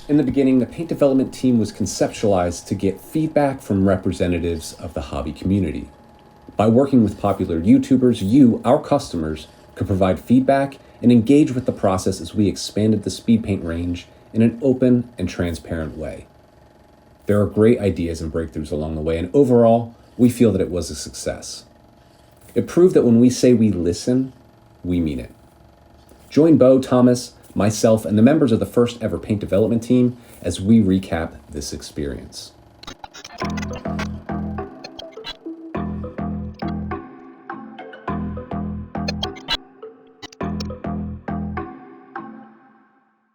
In the beginning, the paint development team was conceptualized to get feedback from representatives of the hobby community. By working with popular YouTubers, you, our customers, could provide feedback and engage with the process as we expanded the speed paint range in an open and transparent way. There are great ideas and breakthroughs along the way, and overall, we feel that it was a success. It proved that when we say we listen, we mean it. Join Bo, Thomas, myself, and the members of the first ever paint development team as we recap this experience.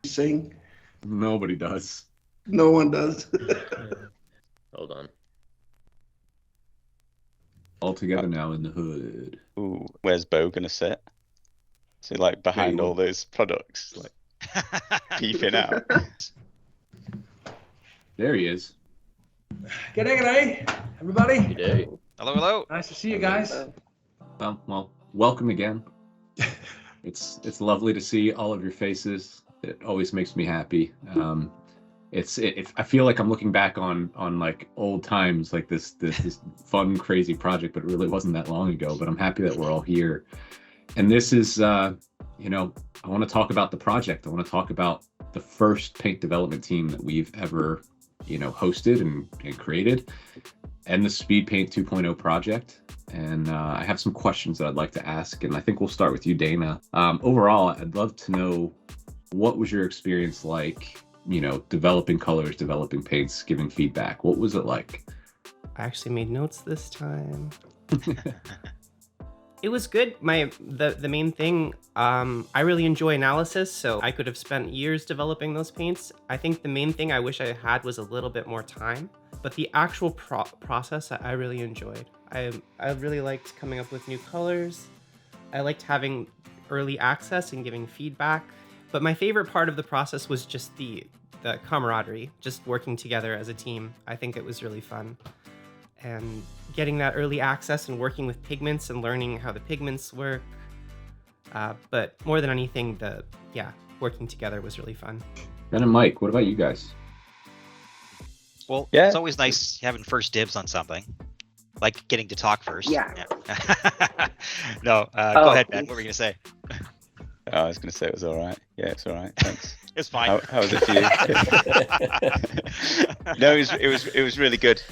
Sing? Nobody does. No one does. Hold on. All together now in the hood. Ooh, where's Bo gonna sit? So like behind all those products, like peeping out. There he is. G'day, everybody. G'day. Hello, hello. Nice to see you guys. Well, welcome again. It's lovely to see all of your faces. It always makes me happy. I feel like I'm looking back on like old times, like this fun, crazy project, but it really wasn't that long ago. But I'm happy that we're all here. And this is, I want to talk about the project. I want to talk about the first paint development team that we've ever, hosted and created, and the Speed Paint 2.0 project. And I have some questions that I'd like to ask, and I think we'll start with you, Dana. Overall, I'd love to know, what was your experience like, developing colors, developing paints, giving feedback? What was it like? I actually made notes this time. It was good. The main thing, I really enjoy analysis, so I could have spent years developing those paints. I think the main thing I wish I had was a little bit more time, but the actual process I really enjoyed. I really liked coming up with new colors. I liked having early access and giving feedback. But my favorite part of the process was just the camaraderie, just working together as a team. I think it was really fun. And getting that early access and working with pigments and learning how the pigments work. But more than anything, working together was really fun. Ben and Mike, what about you guys? Well, yeah, it's always nice having first dibs on something, like getting to talk first. Yeah. No, go ahead, Ben. What were you gonna say? I was gonna say it was all right. Yeah, it's all right. Thanks. It's fine. How was it for you? No, it was really good.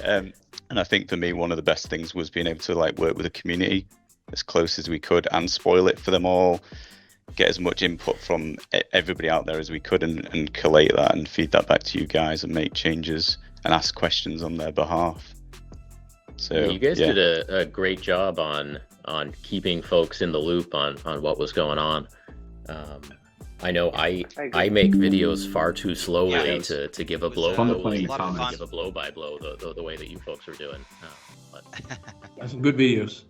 And I think for me, one of the best things was being able to like work with the community as close as we could and spoil it for them all, get as much input from everybody out there as we could, and collate that and feed that back to you guys and make changes and ask questions on their behalf. So you guys did a great job on keeping folks in the loop on what was going on. I know I make videos far too slowly to give a blow by blow the way that you folks are doing. That's some good videos.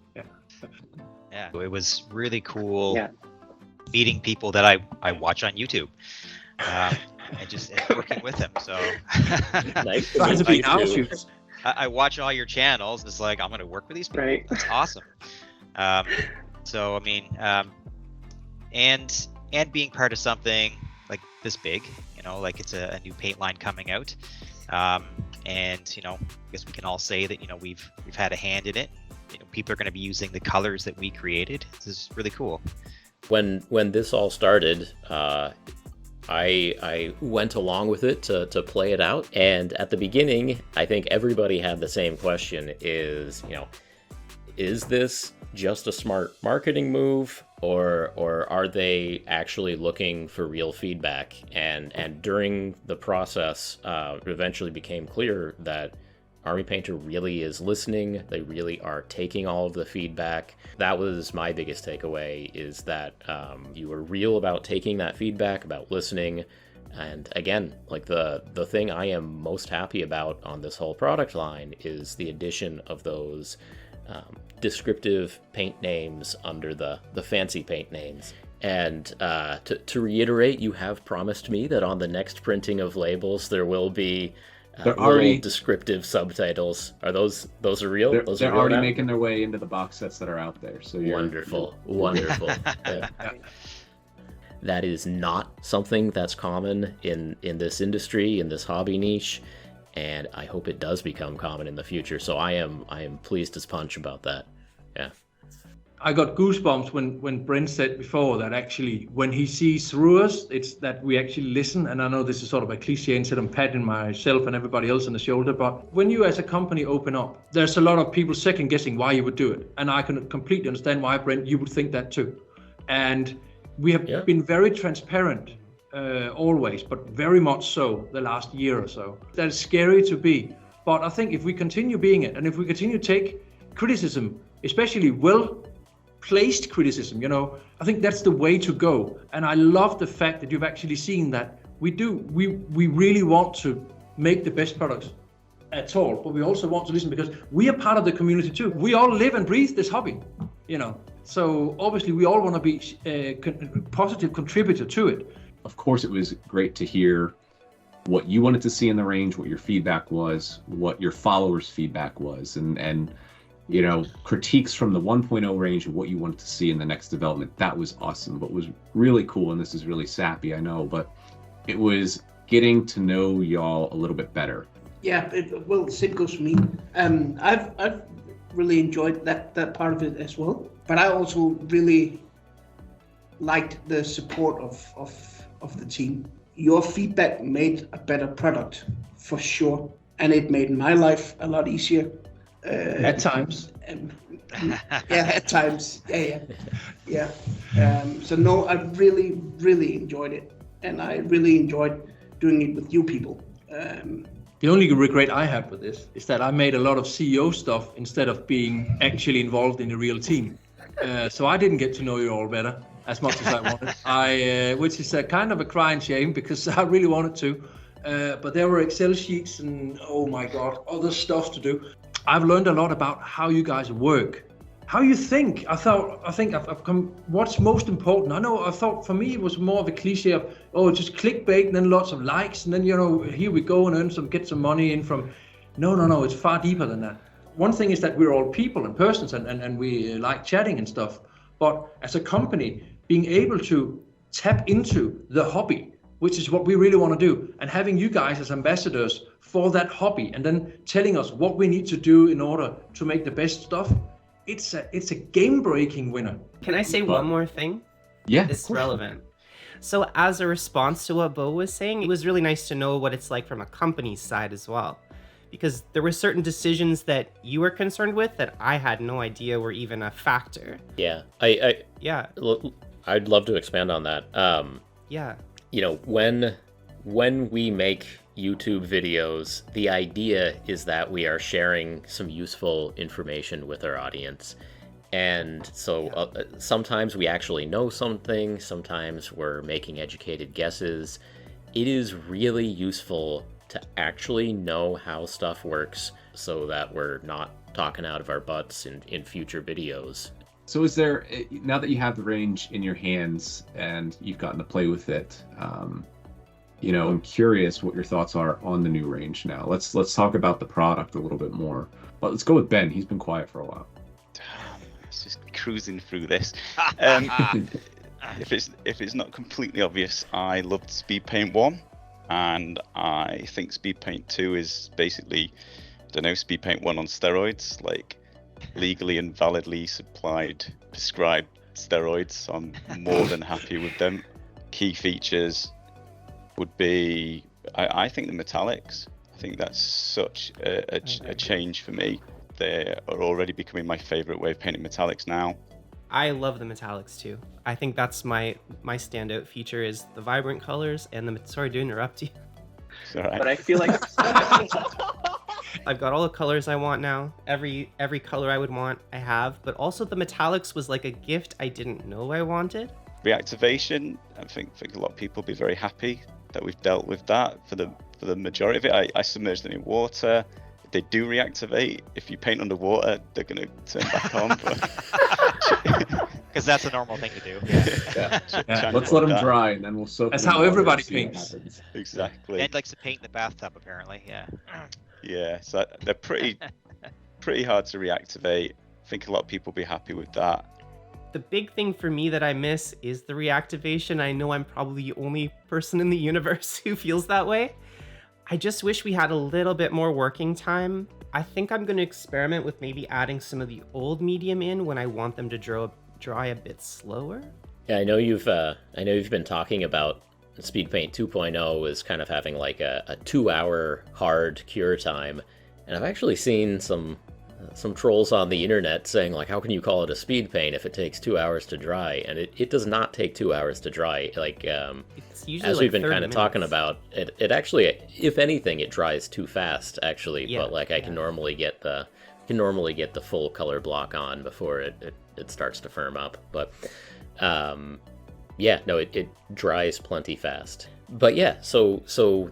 Yeah, it was really cool meeting people that I watch on YouTube and just working with them. So nice. I watch all your channels. It's like, I'm going to work with these people. Right. That's awesome. So I mean, and being part of something like this big, like it's a new paint line coming out, and I guess we can all say that we've had a hand in it. People are going to be using the colors that we created. This is really cool. When this all started, I went along with it to play it out, and at the beginning, I think everybody had the same question: is this just a smart marketing move, or are they actually looking for real feedback? And during the process, it eventually became clear that Army Painter really is listening. They really are taking all of the feedback. That was my biggest takeaway, is that you were real about taking that feedback, about listening. And again, like the thing I am most happy about on this whole product line is the addition of those descriptive paint names under the fancy paint names. And to reiterate, you have promised me that on the next printing of labels there will be little descriptive subtitles. Are those are real? They're already making their way into the box sets that are out there. So wonderful. Yeah. that is not something that's common in this industry, in this hobby niche, and I hope it does become common in the future. So I am pleased as punch about that. Yeah. I got goosebumps when Brent said before that actually when he sees through us, it's that we actually listen. And I know this is sort of a cliche instead of patting myself and everybody else on the shoulder, but when you as a company open up, there's a lot of people second guessing why you would do it. And I can completely understand why, Brent, you would think that too. And we have been very transparent always, but very much so the last year or so. That is scary to be. But I think if we continue being it, and if we continue to take criticism, especially well-placed criticism, you know, I think that's the way to go. And I love the fact that you've actually seen that we really want to make the best products at all, but we also want to listen because we are part of the community too. We all live and breathe this hobby, you know. So obviously we all want to be a positive contributor to it. Of course, it was great to hear what you wanted to see in the range, what your feedback was, what your followers' feedback was, and you know, critiques from the 1.0 range of what you wanted to see in the next development. That was awesome. What was really cool, and this is really sappy, I know, but it was getting to know y'all a little bit better. Yeah, well, same goes for me. I've really enjoyed that part of it as well. But I also really liked the support of the team. Your feedback made a better product for sure, and it made my life a lot easier. At times. Yeah, at times. Yeah. So no, I really, really enjoyed it, and I really enjoyed doing it with you people. The only regret I have with this is that I made a lot of CEO stuff instead of being actually involved in the real team. So I didn't get to know you all better as much as I wanted. Which is a kind of a crying shame because I really wanted to. But there were Excel sheets and oh my God, other stuff to do. I've learned a lot about how you guys work, how you think. I think I've come. What's most important? I thought for me it was more of a cliche of just clickbait and then lots of likes and then here we go and get some money in from. No, it's far deeper than that. One thing is that we're all people and persons and we like chatting and stuff. But as a company, being able to tap into the hobby, which is what we really want to do, and having you guys as ambassadors for that hobby and then telling us what we need to do in order to make the best stuff, it's a game-breaking winner. Can I say one more thing? Yeah. It's relevant. So as a response to what Bo was saying, it was really nice to know what it's like from a company's side as well. Because there were certain decisions that you were concerned with that I had no idea were even a factor. Yeah. Yeah. I'd love to expand on that. Yeah. You know, when we make YouTube videos, the idea is that we are sharing some useful information with our audience. And so sometimes we actually know something, sometimes we're making educated guesses. It is really useful to actually know how stuff works so that we're not talking out of our butts in future videos. So is there, now that you have the range in your hands and you've gotten to play with it, I'm curious what your thoughts are on the new range now. Let's talk about the product a little bit more. But let's go with Ben. He's been quiet for a while. It's just cruising through this. If it's not completely obvious, I loved SPEEDPAINT 1, and I think SPEEDPAINT 2 is basically, SPEEDPAINT 1 on steroids, like legally and validly prescribed steroids. I'm more than happy with them. Key features would be, I think the metallics. I think that's such a change for me. They are already becoming my favorite way of painting metallics now. I love the metallics too. I think that's my standout feature is the vibrant colors and the, sorry to interrupt you. It's all right. But I feel like I've got all the colors I want now. Every color I would want, I have. But also the metallics was like a gift I didn't know I wanted. Reactivation, I think a lot of people will be very happy that we've dealt with that for the majority of it. I submerge them in water. If they do reactivate, if you paint underwater, they're going to turn back on. Because that's a normal thing to do. Yeah. Let's let them dry and then we'll soak. That's them in how water everybody and see what paints. happens. Exactly. Ed likes to paint in the bathtub, apparently. Yeah. Yeah, so they're pretty hard to reactivate. I think a lot of people will be happy with that. The big thing for me that I miss is the reactivation. I know I'm probably the only person in the universe who feels that way. I just wish we had a little bit more working time. I think I'm going to experiment with maybe adding some of the old medium in when I want them to dry a bit slower. Yeah, I know you've been talking about SPEEDPAINT 2.0 as kind of having like a 2-hour hard cure time, and I've actually seen some trolls on the internet saying like, how can you call it a speed paint if it takes 2 hours to dry? And it does not take 2 hours to dry. Like it's usually as like we've been 30 kind of minutes. talking about, it actually, if anything, it dries too fast actually. Yeah, but like I can normally get the full color block on before it starts to firm up. But yeah, no, it dries plenty fast. But yeah, so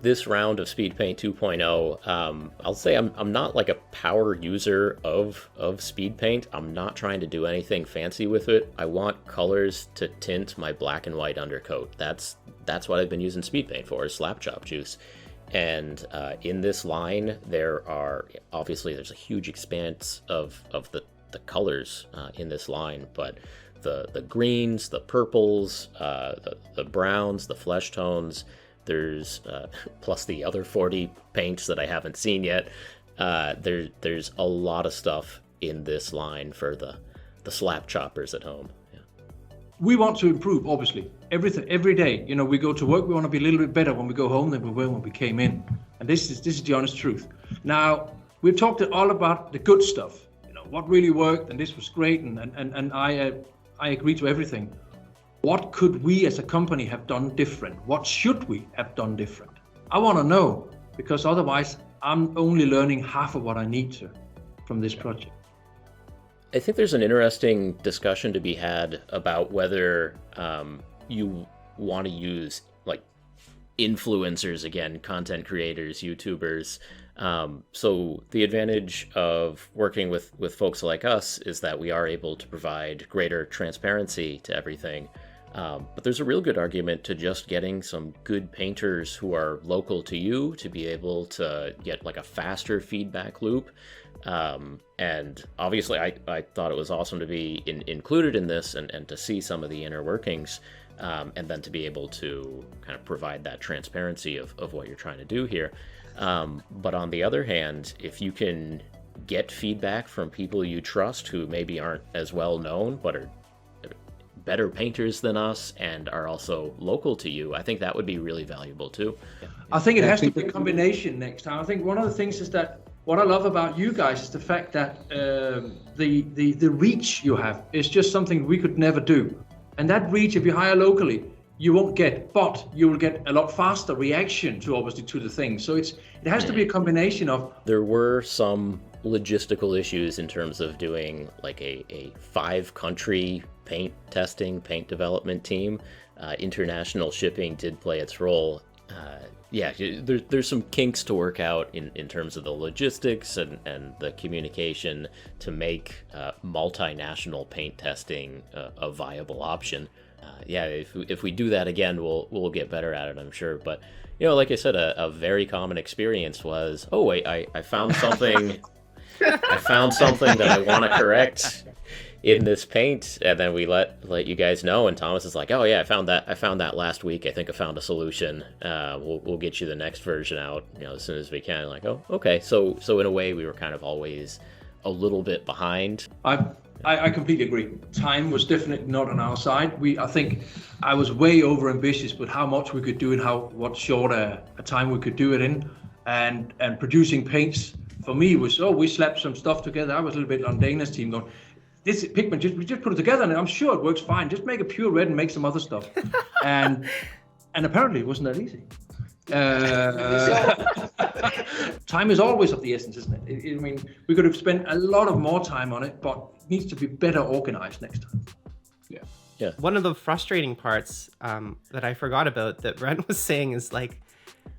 this round of SPEEDPAINT 2.0, I'll say I'm not like a power user of SPEEDPAINT. I'm not trying to do anything fancy with it. I want colors to tint my black and white undercoat. That's what I've been using SPEEDPAINT for, is slap chop juice. And in this line, there's a huge expanse of the colors in this line, but the greens, the purples, the browns, the flesh tones, there's plus the other 40 paints that I haven't seen yet. There's a lot of stuff in this line for the slap choppers at home. Yeah. We want to improve, obviously, everything every day. You know, we go to work, we want to be a little bit better when we go home than we were when we came in, and this is the honest truth. Now, we've talked all about the good stuff, you know, what really worked, and this was great, and I agree to everything. What could we as a company have done different? What should we have done different? I want to know, because otherwise I'm only learning half of what I need to from this project. I think there's an interesting discussion to be had about whether you want to use like influencers again, content creators, YouTubers. So the advantage of working with folks like us is that we are able to provide greater transparency to everything. But there's a real good argument to just getting some good painters who are local to you to be able to get like a faster feedback loop. And obviously I thought it was awesome to be included in this and to see some of the inner workings, and then to be able to kind of provide that transparency of what you're trying to do here. But on the other hand, if you can get feedback from people you trust who maybe aren't as well known but are better painters than us and are also local to you, I think that would be really valuable too. I think it has to be a combination next time. I think one of the things is that what I love about you guys is the fact that the reach you have is just something we could never do. And that reach, if you hire locally, you won't get, but you will get a lot faster reaction to obviously to the thing. So it has to be a combination of. There were some logistical issues in terms of doing like a 5-country paint testing, paint development team. International shipping did play its role. There's some kinks to work out in terms of the logistics and the communication to make multinational paint testing a viable option. If we do that again, we'll get better at it, I'm sure. But you know, like I said, a very common experience was, oh wait, I found something. I found something that I want to correct in this paint, and then we let you guys know, and Thomas is like, oh yeah, I found that last week. I think I found a solution. We'll get you the next version out, you know, as soon as we can. Like, oh, okay. So in a way, we were kind of always a little bit behind. I completely agree. Time was definitely not on our side. I think I was way over ambitious with how much we could do and what short a time we could do it in, and producing paints for me was, we slapped some stuff together. I was a little bit on Dana's team going, this pigment, we just put it together and I'm sure it works fine. Just make it pure red and make some other stuff. and apparently it wasn't that easy. Time is always of the essence, isn't it? I mean, we could have spent a lot of more time on it, but it needs to be better organized next time. Yeah. One of the frustrating parts that I forgot about that Brent was saying is like,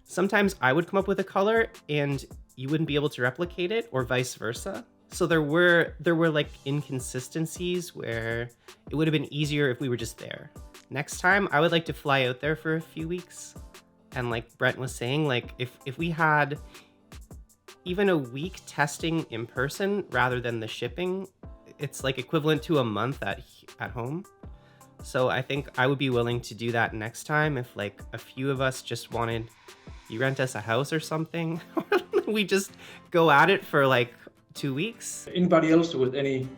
sometimes I would come up with a color and you wouldn't be able to replicate it, or vice versa. So there were like inconsistencies where it would have been easier if we were just there. Next time, I would like to fly out there for a few weeks. And like Brent was saying, like if we had even a week testing in person rather than the shipping, it's like equivalent to a month at home. So I think I would be willing to do that next time if like a few of us just wanted, you rent us a house or something. We just go at it for like 2 weeks. Anybody else with any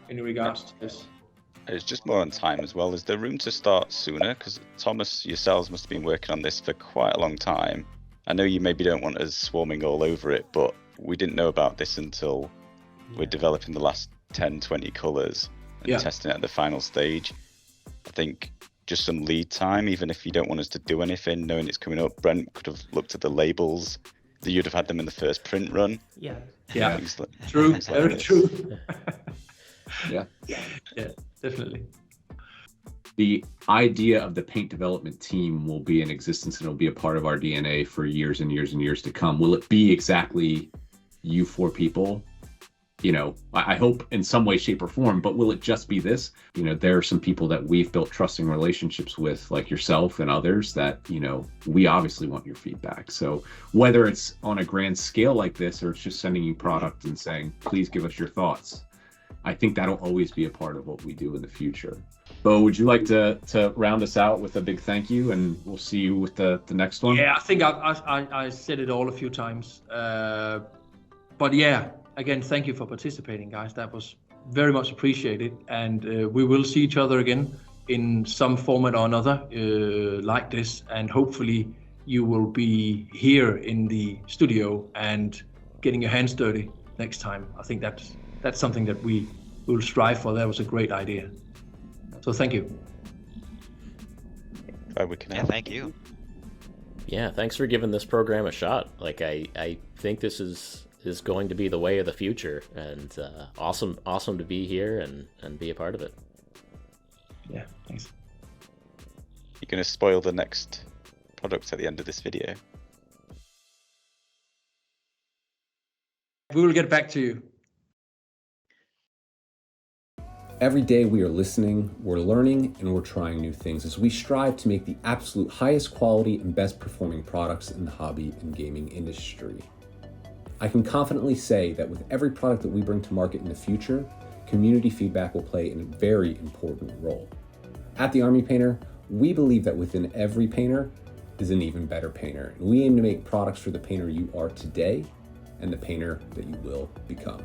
regards to this? It's just more on time as well. Is there room to start sooner? Because Thomas, yourselves must have been working on this for quite a long time. I know you maybe don't want us swarming all over it, but we didn't know about this until we're developing the last 10, 20 colors and testing it at the final stage. I think just some lead time, even if you don't want us to do anything, knowing it's coming up. Brent could have looked at the labels. You'd have had them in the first print run. Yeah. True. Very true. Yeah, definitely. The idea of the paint development team will be in existence and it'll be a part of our DNA for years and years and years to come. Will it be exactly you four people? You know, I hope in some way, shape, or form, but will it just be this? You know, there are some people that we've built trusting relationships with, like yourself and others, that, you know, we obviously want your feedback. So whether it's on a grand scale like this, or it's just sending you product and saying, please give us your thoughts, I think that'll always be a part of what we do in the future. Bo, would you like to round us out with a big thank you, and we'll see you with the next one? Yeah, I think I said it all a few times. But yeah, again, thank you for participating, guys. That was very much appreciated. And we will see each other again in some format or another like this. And hopefully you will be here in the studio and getting your hands dirty next time. I think that's something that we will strive for. That was a great idea. So thank you. Thank you. Yeah, thanks for giving this program a shot. Like I think this is going to be the way of the future, and awesome to be here and be a part of it. Yeah, thanks. You're going to spoil the next product at the end of this video. We will get back to you. Every day we are listening, we're learning, and we're trying new things as we strive to make the absolute highest quality and best performing products in the hobby and gaming industry. I can confidently say that with every product that we bring to market in the future, community feedback will play a very important role. At the Army Painter, we believe that within every painter is an even better painter, and we aim to make products for the painter you are today and the painter that you will become.